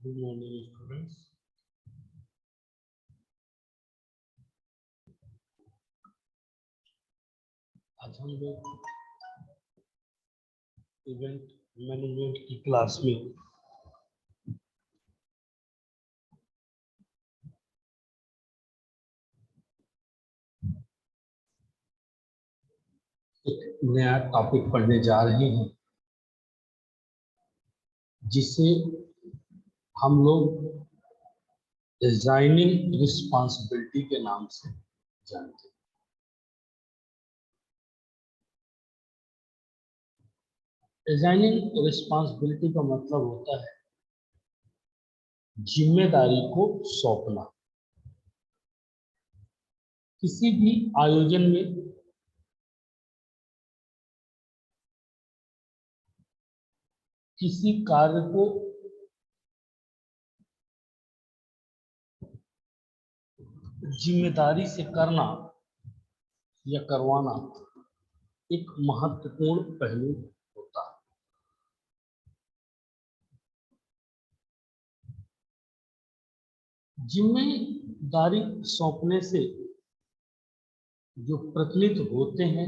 Good morning students. आज हम लोग इवेंट मैनेजमेंट की क्लास में एक नया टॉपिक पढ़ने जा रहे हैं जिसे हम लोग डिजाइनिंग रिस्पॉन्सिबिलिटी के नाम से जानते हैं। डिजाइनिंग रिस्पॉन्सिबिलिटी का मतलब होता है जिम्मेदारी को सौंपना। किसी भी आयोजन में किसी कार्य को जिम्मेदारी से करना या करवाना एक महत्वपूर्ण पहलू होता है। जिम्मेदारी सौंपने से जो प्रतिनिधि होते हैं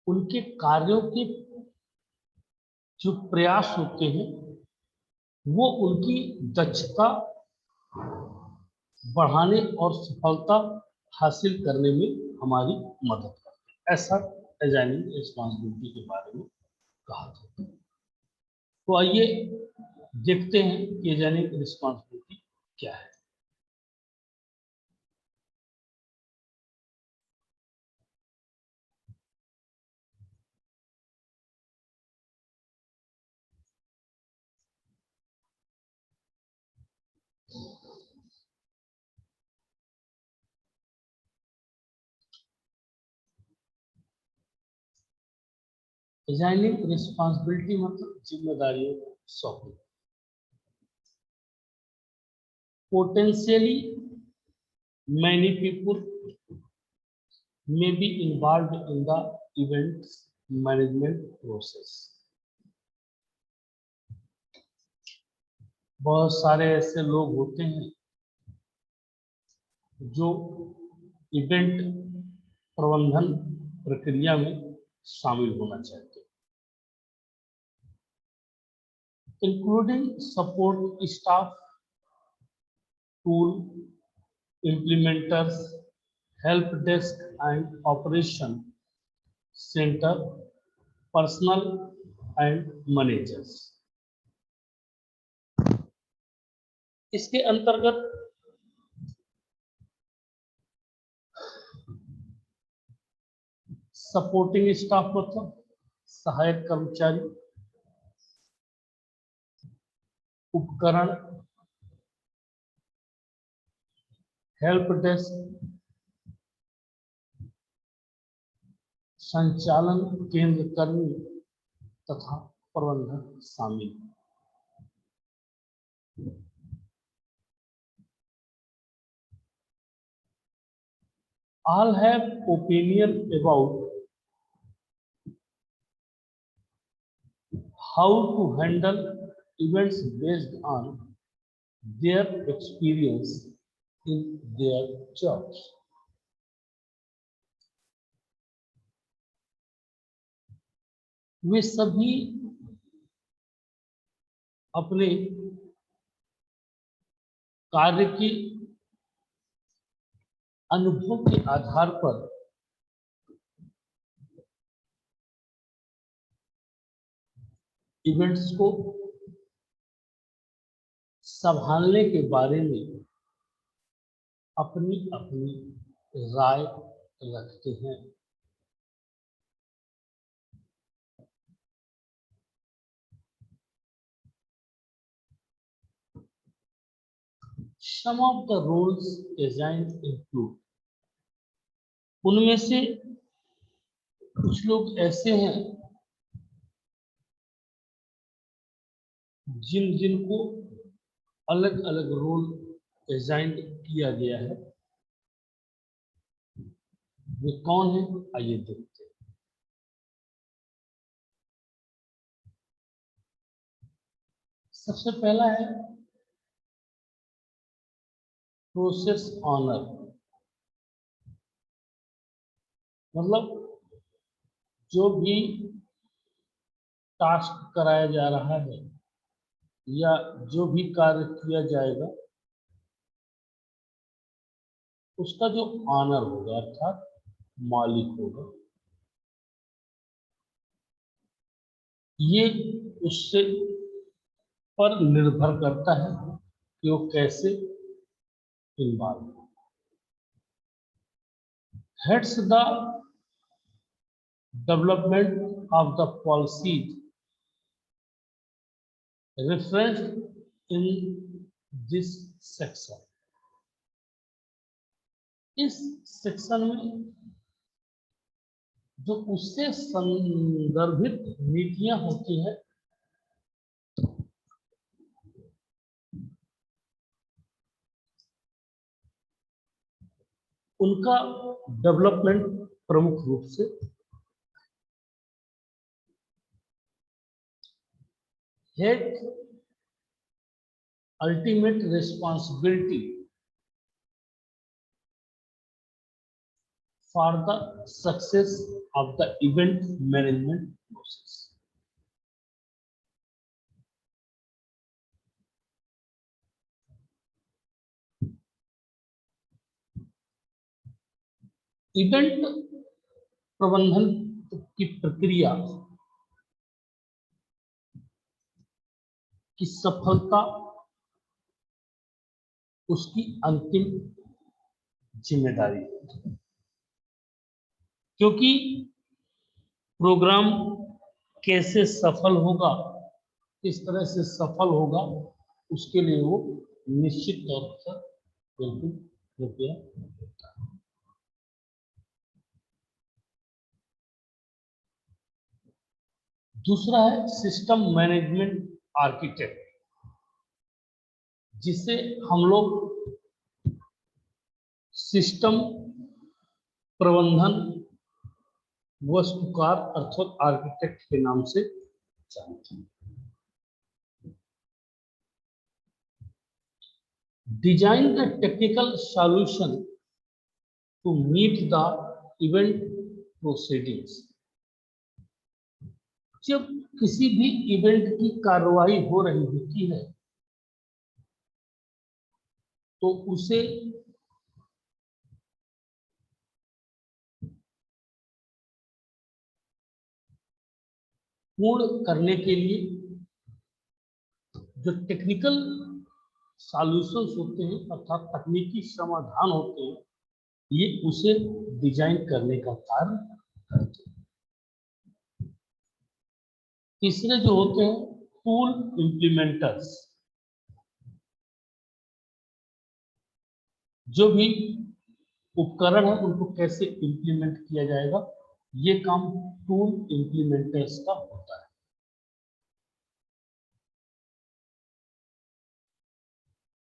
उनके कार्यों के जो प्रयास होते हैं वो उनकी दक्षता बढ़ाने और सफलता हासिल करने में हमारी मदद करते हैं। ऐसा डिजाइनिंग रिस्पॉन्सिबिलिटी के बारे में कहा जाता है। तो आइए देखते हैं कि डिजाइनिंग रिस्पॉन्सिबिलिटी क्या है। डिजाइनिंग रिस्पॉन्सिबिलिटी मतलब जिम्मेदारियों को सौंपना। Potentially many people may be involved in the event management process. बहुत सारे ऐसे लोग होते हैं जो इवेंट प्रबंधन प्रक्रिया में शामिल होना चाहते हैं, including support staff, tool implementers, help desk and operation center personnel and managers। इसके अंतर्गत सपोर्टिंग स्टाफ मतलब सहायक कर्मचारी, उपकरण, हेल्प डेस्क, संचालन केंद्र कर्मी तथा प्रबंधक शामिल। All have opinion about how to handle events based on their experience in their jobs। वे सभी अपने कार्य के अनुभव के आधार पर इवेंट्स को संभालने के बारे में अपनी अपनी राय रखते हैं। Some of the roles assigned include, उनमें से कुछ लोग ऐसे हैं जिनको अलग अलग रोल असाइन किया गया है। वे कौन है आइए देखते हैं। सबसे पहला है प्रोसेस ऑनर, मतलब जो भी टास्क कराया जा रहा है या जो भी कार्य किया जाएगा उसका जो ऑनर होगा अर्थात मालिक होगा, ये उससे पर निर्भर करता है कि वो कैसे involve heads the development of the policies referenced in this section। इस सेक्शन में जो उससे संदर्भित नीतियां होती हैं उनका डेवलपमेंट प्रमुख रूप से head ultimate responsibility for the success of the event management process। Event प्रबंधन की प्रक्रिया की सफलता उसकी अंतिम जिम्मेदारी है, क्योंकि प्रोग्राम कैसे सफल होगा, किस तरह से सफल होगा, उसके लिए वो निश्चित तौर पर बिल्कुल कृपया होता है। दूसरा है सिस्टम मैनेजमेंट आर्किटेक्ट, जिसे हम लोग सिस्टम प्रबंधन वस्तुकार अर्थात आर्किटेक्ट के नाम से जानते हैं। Design the technical solution to meet the event proceedings. जब किसी भी इवेंट की कार्रवाई हो रही होती है तो उसे पूर्ण करने के लिए जो टेक्निकल सॉल्यूशंस होते हैं अर्थात तकनीकी समाधान होते हैं, ये उसे डिजाइन करने का कार्य करते हैं। तीसरे जो होते हैं टूल इम्प्लीमेंटर्स, जो भी उपकरण है उनको कैसे इम्प्लीमेंट किया जाएगा, ये काम टूल इम्प्लीमेंटर्स का होता है।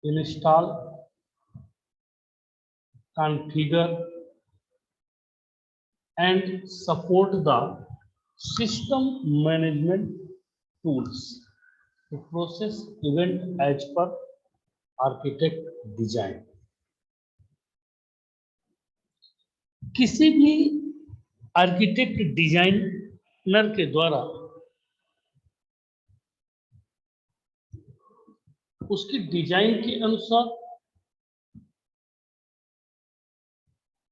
Install, configure and support the system management tools to process event as per architect design. किसी भी आर्किटेक्ट डिजाइनर के द्वारा उसकी डिजाइन के अनुसार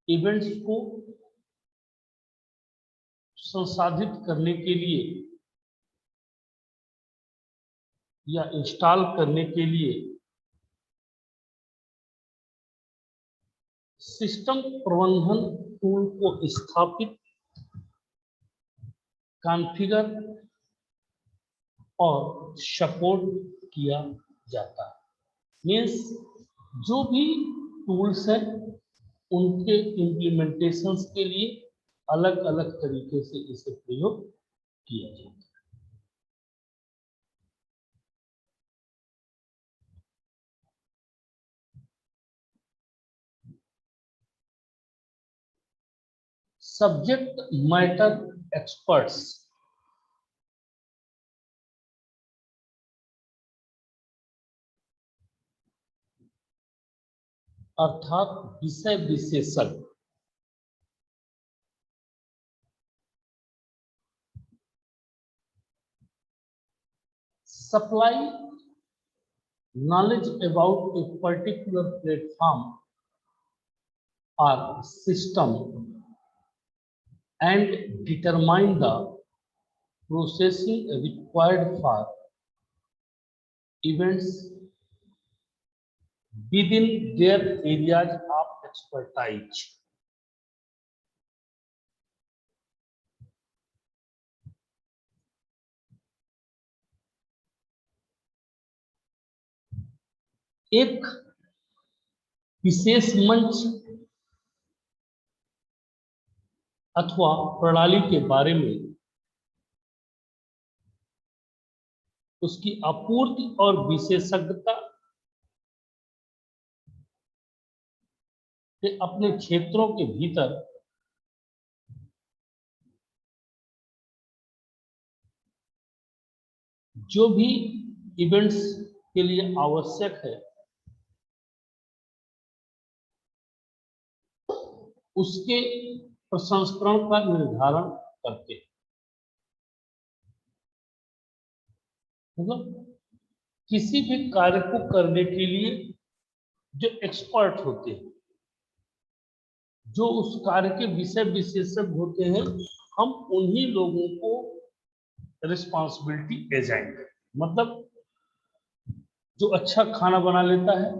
इवेंट्स को संसाधित करने के लिए या इंस्टॉल करने के लिए सिस्टम प्रबंधन टूल को स्थापित, कॉन्फ़िगर और सपोर्ट किया जाता है। मीन्स जो भी टूल्स हैं उनके इम्प्लीमेंटेशंस के लिए अलग अलग तरीके से इसे प्रयोग किया जाता है। सब्जेक्ट मैटर एक्सपर्ट्स अर्थात विषय विशेषज्ञ supply knowledge about a particular platform or system and determine the processing required for events within their areas of expertise. एक विशेष मंच अथवा प्रणाली के बारे में उसकी आपूर्ति और विशेषज्ञता के अपने क्षेत्रों के भीतर जो भी इवेंट्स के लिए आवश्यक है उसके प्रसंस्करण का निर्धारण करते हैं। मतलब किसी भी कार्य को करने के लिए जो एक्सपर्ट होते हैं, जो उस कार्य के विषय विशेषज्ञ होते हैं, हम उन्हीं लोगों को रिस्पॉन्सिबिलिटी असाइन करते हैं। मतलब जो अच्छा खाना बना लेता है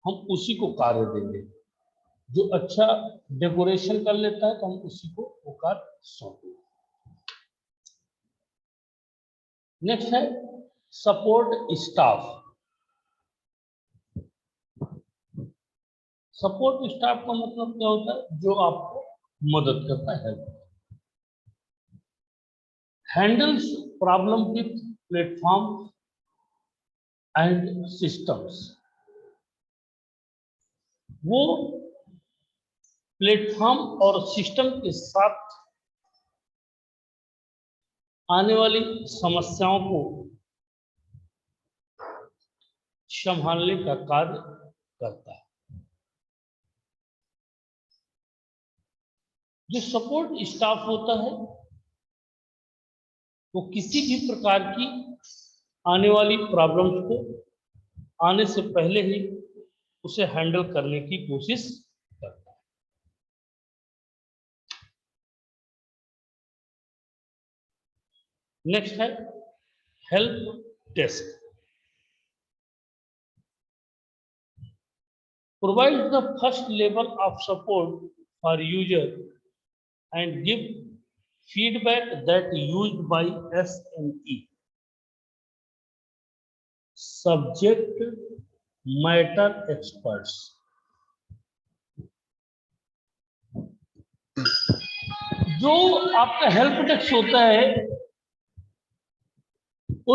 हम उसी को कार्य देंगे, जो अच्छा डेकोरेशन कर लेता है तो हम उसी को वो कार्य सौंपेंगे। नेक्स्ट है सपोर्ट स्टाफ। सपोर्ट स्टाफ का मतलब क्या होता है? जो आपको मदद करता है, handles problem with platform and systems. वो प्लेटफॉर्म और सिस्टम के साथ आने वाली समस्याओं को संभालने का कार्य करता है। जो सपोर्ट स्टाफ होता है वो किसी भी प्रकार की आने वाली प्रॉब्लम्स को आने से पहले ही उसे हैंडल करने की कोशिश करता है। नेक्स्ट है help desk. Provide the first level of support for user and give feedback that used by SME, subject matter experts। जो आपका हेल्प डेस्क होता है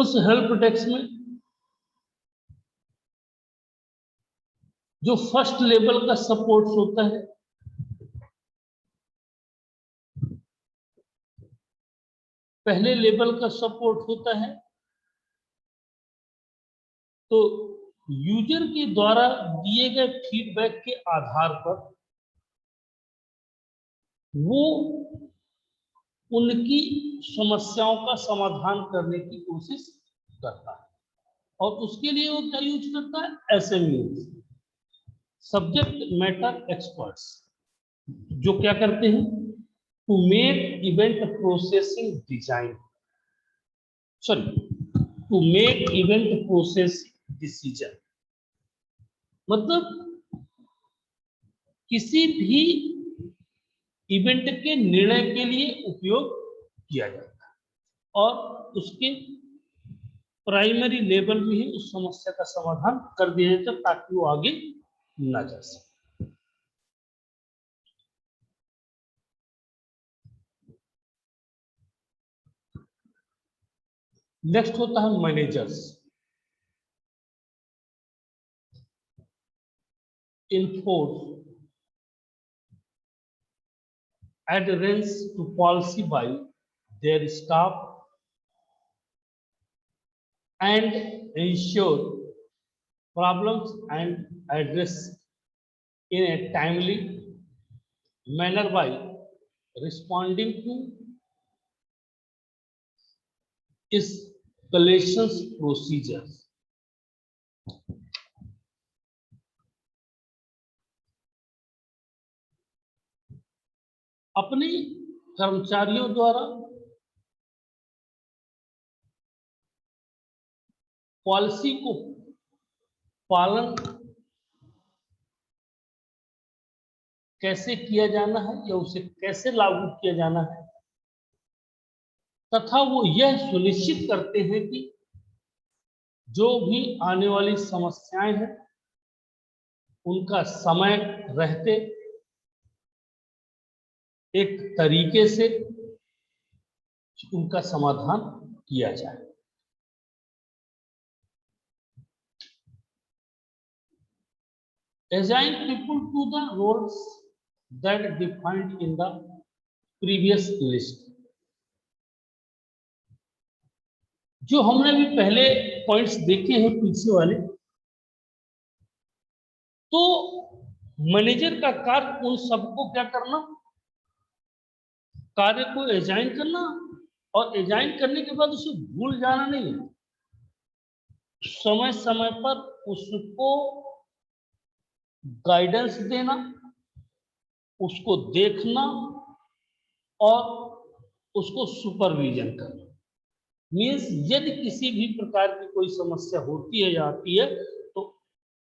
उस हेल्प डेस्क में जो फर्स्ट लेवल का सपोर्ट होता है पहले लेवल का सपोर्ट होता है, तो यूजर के द्वारा दिए गए फीडबैक के आधार पर वो उनकी समस्याओं का समाधान करने की कोशिश करता है। और उसके लिए वो क्या यूज करता है? एसएमई, सब्जेक्ट मैटर एक्सपर्ट्स, जो क्या करते हैं? To make event processing design, sorry, to make event process decision. मतलब किसी भी इवेंट के निर्णय के लिए उपयोग किया जाता है और उसके प्राइमरी लेवल में ही उस समस्या का समाधान कर दिया जाता है ताकि वो आगे ना जा सके। नेक्स्ट होता है managers. Enforce adherence to policy by their staff and ensure problems and address in a timely manner by responding to escalations procedures. अपने कर्मचारियों द्वारा पॉलिसी को पालन कैसे किया जाना है या उसे कैसे लागू किया जाना है, तथा वो यह सुनिश्चित करते हैं कि जो भी आने वाली समस्याएं हैं उनका समय रहते एक तरीके से उनका समाधान किया जाए। Assign people to the roles that defined in the previous list. जो हमने भी पहले पॉइंट्स देखे हैं पीछे वाले, तो मैनेजर का कार्य उन सबको क्या करना, कार्य को असाइन करना, और असाइन करने के बाद उसे भूल जाना नहीं है, समय समय पर उसको गाइडेंस देना, उसको देखना और उसको सुपरविजन करना। मीन्स यदि किसी भी प्रकार की कोई समस्या होती है या आती है तो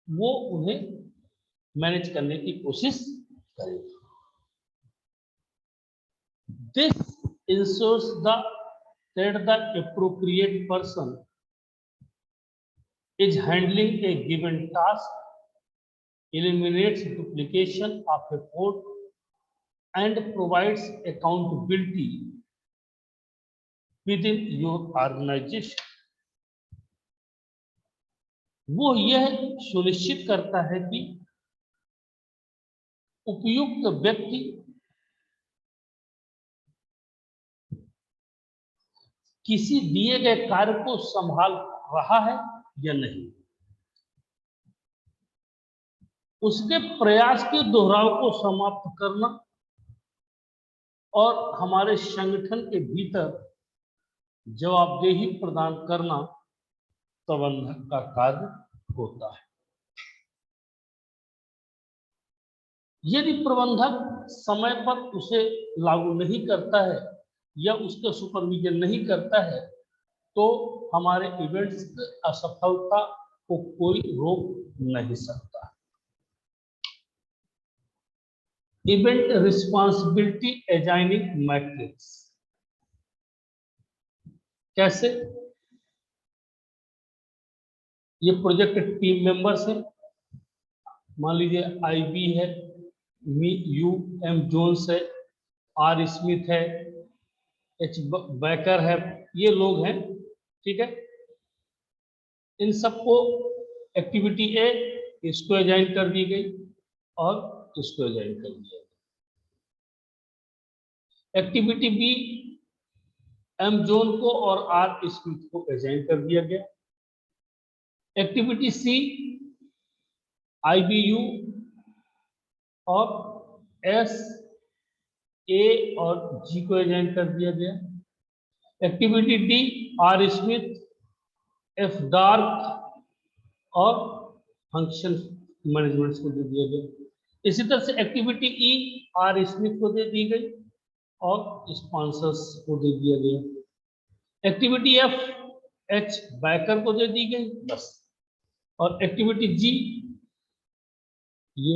वो उन्हें मैनेज करने की कोशिश करेगा। This ensures that the appropriate person is handling a given task, eliminates duplication of effort and provides accountability within your organization. वो यह सुनिश्चित करता है कि उपयुक्त व्यक्ति किसी दिए गए कार्य को संभाल रहा है या नहीं, उसके प्रयास के दोहराव को समाप्त करना और हमारे संगठन के भीतर जवाबदेही प्रदान करना प्रबंधक का कार्य होता है। यदि प्रबंधक समय पर उसे लागू नहीं करता है या उसका सुपरविजन नहीं करता है तो हमारे इवेंट्स की असफलता को कोई रोक नहीं सकता। इवेंट रिस्पॉन्सिबिलिटी असाइनिंग मैट्रिक्स कैसे? ये प्रोजेक्ट टीम मेंबर्स है, मान लीजिए IB है, यू एम जोन्स है, R स्मिथ है, H बैकर है, ये लोग हैं, ठीक है। इन सबको एक्टिविटी A इसको असाइन कर दी गई और इसको असाइन कर दिया। एक्टिविटी B M जोन को और R स्मिथ को असाइन कर दिया गया। एक्टिविटी C IBU और S A और G को असाइन कर दिया गया। Activity D R Smith F dark और फंक्शन मैनेजमेंट को दे दिया गया। इसी तरह से एक्टिविटी E R स्मिथ को दे दी गई और स्पॉन्सर्स को दे दिया गया। एक्टिविटी F H बैकर को दे दी गई बस, और एक्टिविटी G ये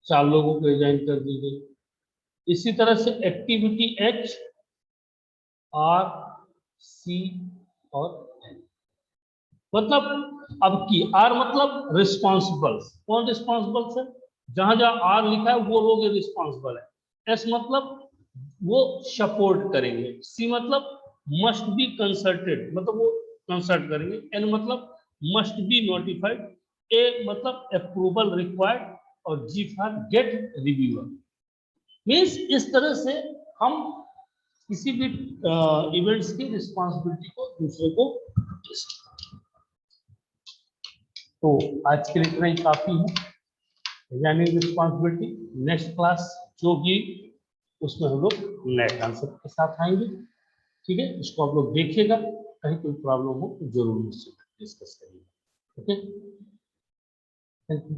4 लोगों को असाइन कर दी गई। इसी तरह से एक्टिविटी H R C और N, मतलब अब की R मतलब रिस्पॉन्सिबल, कौन रिस्पॉन्सिबल है? जहां जहां R लिखा है वो लोग रिस्पॉन्सिबल है। S मतलब वो सपोर्ट करेंगे, C मतलब मस्ट बी कंसल्टेड, मतलब वो कंसल्ट करेंगे, N मतलब मस्ट बी नोटिफाइड, A मतलब अप्रूवल रिक्वायर्ड और G for gate reviewer. Means इस तरह से हम किसी भी इवेंट्स की रिस्पॉन्सिबिलिटी को दूसरे को। तो आज के लिए इतना ही काफी है। डिजाइनिंग रिस्पॉन्सिबिलिटी नेक्स्ट क्लास जो भी उसमें हम लोग नए कॉन्सेप्ट के साथ आएंगे। ठीक है, इसको आप लोग देखिएगा, कहीं कोई प्रॉब्लम हो तो जरूर मुझसे डिस्कस करिएगा। Okay, thank you.